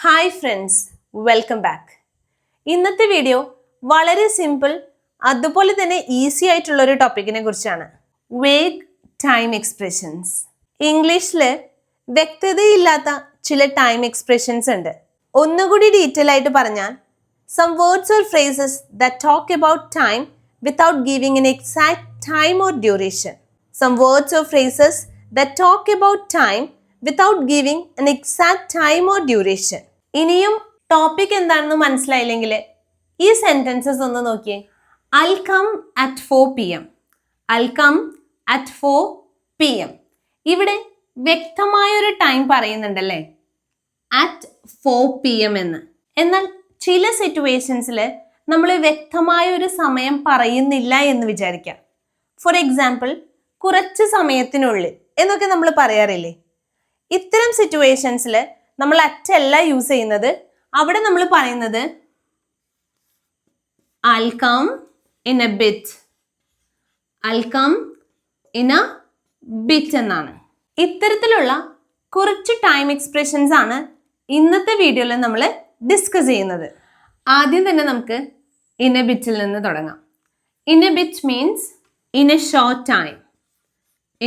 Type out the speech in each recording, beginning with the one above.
Hi friends, welcome back. ഇന്നത്തെ video വളരെ simple അതുപോലെ തന്നെ ഈസി ആയിട്ടുള്ള ഒരു ടോപ്പിക്കിനെ കുറിച്ചാണ്. Vague time expressions. ഇംഗ്ലീഷിൽ വ്യക്തതയില്ലാത്ത ചില ടൈം എക്സ്പ്രഷൻസ് ഉണ്ട്. ഒന്നുകൂടി ഡീറ്റെയിൽ ആയിട്ട് പറഞ്ഞാൽ, some words or phrases that talk about time without giving an exact time or duration. Some words or phrases that talk about time without giving an exact time or duration. ഇനിയും topic എന്താണെന്ന് മനസ്സിലായില്ലെങ്കിൽ ഈ sentences ഒന്ന് നോക്കിയേ. I'll come at 4 PM. I'll come at 4 PM. ഇവിടെ വ്യക്തമായൊരു time പറയുന്നുണ്ടല്ലേ, at 4 PM എന്ന്. എന്നാൽ ചില സിറ്റുവേഷൻസിൽ നമ്മൾ വ്യക്തമായ ഒരു സമയം പറയുന്നില്ല എന്ന് വിചാരിക്കാം. ഫോർ എക്സാമ്പിൾ, കുറച്ച് സമയത്തിനുള്ളിൽ എന്നൊക്കെ നമ്മൾ പറയാറില്ലേ. ഇത്തരം സിറ്റുവേഷൻസിൽ നമ്മൾ അറ്റല്ല യൂസ് ചെയ്യുന്നത്. അവിടെ നമ്മൾ പറയുന്നത് I'll come in a bit. I'll come in a bit എന്നാണ്. ഇത്തരത്തിലുള്ള കുറച്ച് ടൈം എക്സ്പ്രഷൻസ് ആണ് ഇന്നത്തെ വീഡിയോയിൽ നമ്മൾ ഡിസ്കസ് ചെയ്യുന്നത്. ആദ്യം തന്നെ നമുക്ക് ഇൻ എ ബിറ്റിൽ നിന്ന് തുടങ്ങാം. In a bit means in a short time.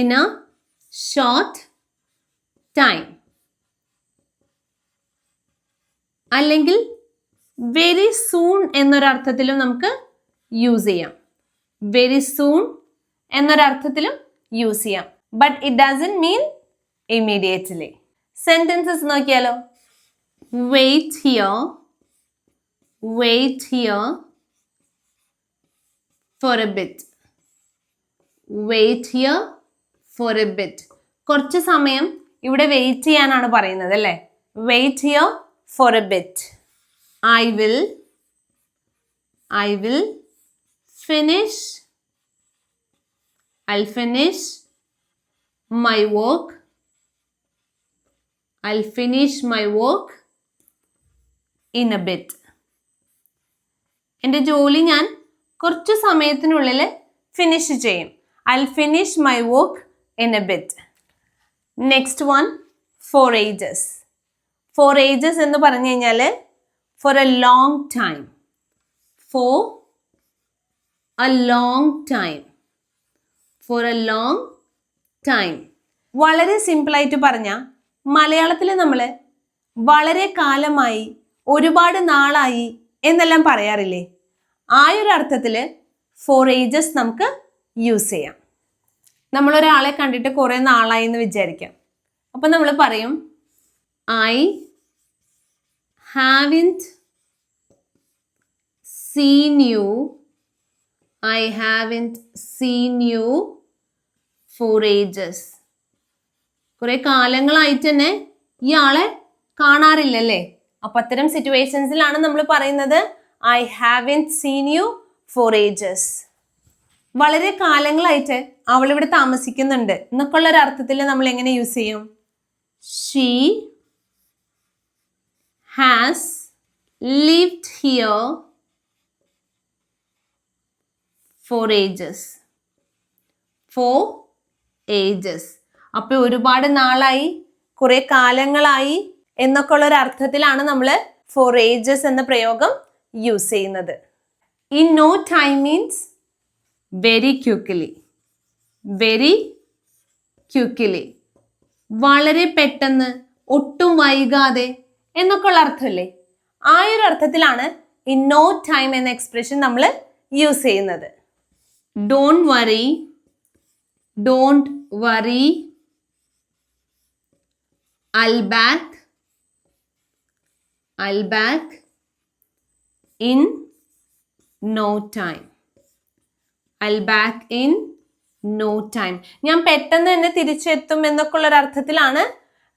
In a short time അല്ലെങ്കിൽ വെരി സൂൺ എന്നൊരർത്ഥത്തിലും നമുക്ക് യൂസ് ചെയ്യാം. വെരി സൂൺ എന്നൊരർത്ഥത്തിലും യൂസ് ചെയ്യാം. But it doesn't mean immediately. Sentences നോക്കിയാലോ. Wait here, wait here for a bit. Wait here for a bit. കുറച്ച് സമയം ഇവിടെ വെയിറ്റ് ചെയ്യാനാണ് പറയുന്നത് അല്ലേ. Wait here for a bit. I will finish. I'll finish my work. I'll finish my work in a bit. എൻ്റെ ജോലി ഞാൻ കുറച്ച് സമയത്തിനുള്ളിൽ ഫിനിഷ് ചെയ്യും. I'll finish my work in a bit. Next one, for ages. For ages എന്ന് പറഞ്ഞു കഴിഞ്ഞാൽ for a long time. For a long time. For a long time. വളരെ സിമ്പിളായിട്ട് പറഞ്ഞാൽ മലയാളത്തിൽ നമ്മൾ വളരെ കാലമായി, ഒരുപാട് നാളായി എന്നെല്ലാം പറയാറില്ലേ. ആ ഒരു അർത്ഥത്തിൽ ഫോർ ഏജസ് നമുക്ക് യൂസ് ചെയ്യാം. നമ്മളൊരാളെ കണ്ടിട്ട് കുറേ നാളായി എന്ന് വിചാരിക്കാം. അപ്പം നമ്മൾ പറയും I haven't seen you. I haven't seen you for ages. കുറെ കാലങ്ങളായിട്ട് തന്നെ ഈ ആളെ കാണാറില്ലല്ലേ. അപ്പൊ അത്തരം സിറ്റുവേഷൻസിലാണ് നമ്മൾ പറയുന്നത് I haven't seen you for ages. വളരെ കാലങ്ങളായിട്ട് അവൾ ഇവിടെ താമസിക്കുന്നുണ്ട് എന്നൊക്കെ ഉള്ള ഒരു അർത്ഥത്തിൽ നമ്മൾ എങ്ങനെ യൂസ് ചെയ്യും? She has lived here for ages. For ages. അപ്പോൾ ഒരുപാട് നാളായി, കുറെ കാലങ്ങളായി എന്നൊക്കെ ഉള്ള ഒരു അർത്ഥത്തിലാണ് നമ്മൾ ഫോർ ഏജസ് എന്ന പ്രയോഗം യൂസ് ചെയ്യുന്നത്. In no time means very quickly. Very quickly. വളരെ പെട്ടെന്ന്, ഒട്ടും വൈകാതെ എന്നൊക്കെ ഉള്ള അർത്ഥമല്ലേ. ആ ഒരു അർത്ഥത്തിലാണ് ഇൻ നോ ടൈം എന്ന എക്സ്പ്രഷൻ നമ്മൾ യൂസ് ചെയ്യുന്നത്. Don't worry, don't worry. I'll back, I'll back in no time. I'll back in no time. ഞാൻ പെട്ടെന്ന് തന്നെ തിരിച്ചെത്തും എന്നൊക്കെ ഉള്ള ഒരു അർത്ഥത്തിലാണ്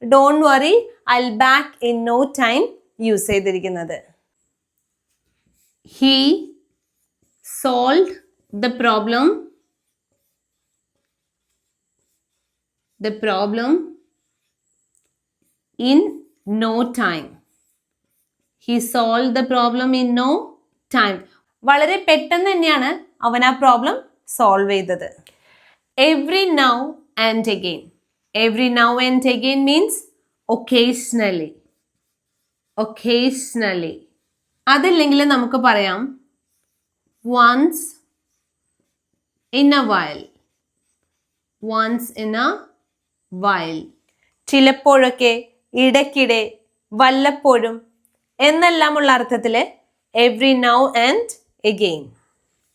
don't worry, I'll back in no time use ചെയ്തിരിക്കുന്നത്. He solved the problem in no time. He solved the problem in no time. വളരെ പെട്ടെന്ന് തന്നെയാണ് അവൻ ആ പ്രോബ്ലം സോൾവ് ചെയ്തത്. Every now and again. Every now and again means occasionally. Occasionally. അതില്ലെങ്കിൽ നമുക്ക് പറയാം once in a while. once in a while. ചിലപ്പോഴൊക്കെ, ഇടയ്ക്കിടെ, വല്ലപ്പോഴും എന്നെല്ലാമുള്ള അർത്ഥത്തിൽ every now and again.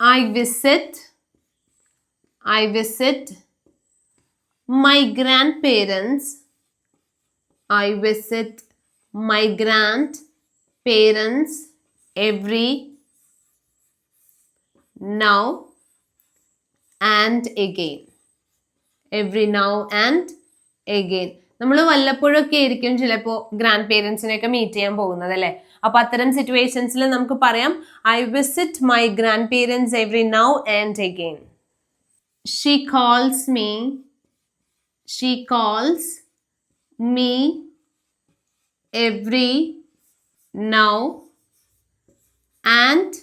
I visit my grandparents. I visit my grandparents every now and again. every now and again. നമ്മൾ വല്ലപ്പോഴൊക്കെ ആയിരിക്കും ചിലപ്പോൾ ഗ്രാൻഡ് പേരൻസിനെയൊക്കെ മീറ്റ് ചെയ്യാൻ പോകുന്നത് അല്ലേ. അപ്പൊ അത്തരം സിറ്റുവേഷൻസിൽ നമുക്ക് പറയാം I visit my grand parents every now and again. She calls me every now and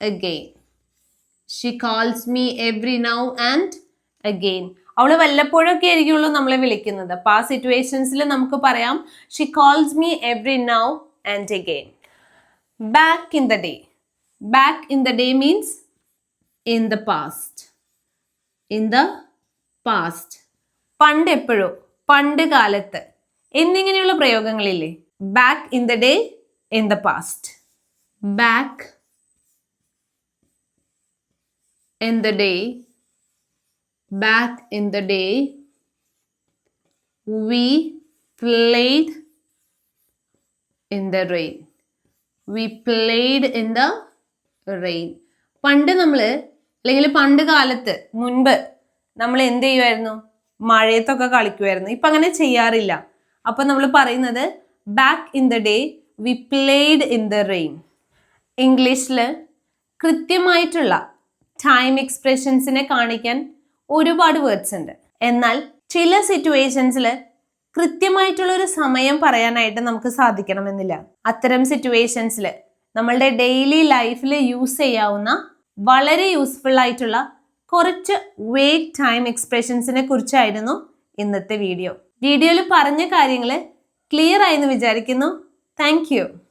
again. She calls me every now and again. അവള് വല്ലപ്പോഴൊക്കെ ആയിരിക്കുള്ളൂ നമ്മളെ വിളിക്കുന്നത്. അപ്പൊ ആ സിറ്റുവേഷൻസിൽ നമുക്ക് പറയാം she calls me every now and again. Back in the day. Back in the day means in the past. In the past. പണ്ട് എപ്പോഴോ, പണ്ട് കാലത്ത് എന്നിങ്ങനെയുള്ള പ്രയോഗങ്ങളില്ലേ. Back in the day, in the past. Back in the day, back in the day, we played in the rain. We played in the rain. പണ്ട് നമ്മള്, അല്ലെങ്കിൽ പണ്ട് കാലത്ത്, മുൻപ് നമ്മൾ എന്ത് ചെയ്യുമായിരുന്നു? മഴയത്തൊക്കെ കളിക്കുമായിരുന്നു. ഇപ്പൊ അങ്ങനെ ചെയ്യാറില്ല. അപ്പൊ നമ്മൾ പറയുന്നത് back in the day we played in the rain. ഇംഗ്ലീഷിൽ കൃത്യമായിട്ടുള്ള ടൈം എക്സ്പ്രഷൻസിനെ കാണിക്കാൻ ഒരുപാട് വേർഡ്സ് ഉണ്ട്. എന്നാൽ ചില സിറ്റുവേഷൻസിൽ കൃത്യമായിട്ടുള്ള ഒരു സമയം പറയാനായിട്ട് നമുക്ക് സാധിക്കണമെന്നില്ല. അത്തരം സിറ്റുവേഷൻസിൽ നമ്മളുടെ ഡെയിലി ലൈഫിൽ യൂസ് ചെയ്യാവുന്ന വളരെ യൂസ്ഫുൾ ആയിട്ടുള്ള കുറച്ച് വേഗ് ടൈം എക്സ്പ്രഷൻസിനെ കുറിച്ചായിരുന്നു ഇന്നത്തെ വീഡിയോ. വീഡിയോയിൽ പറഞ്ഞ കാര്യങ്ങൾ ക്ലിയർ ആയെന്ന് വിചാരിക്കുന്നു. Thank you.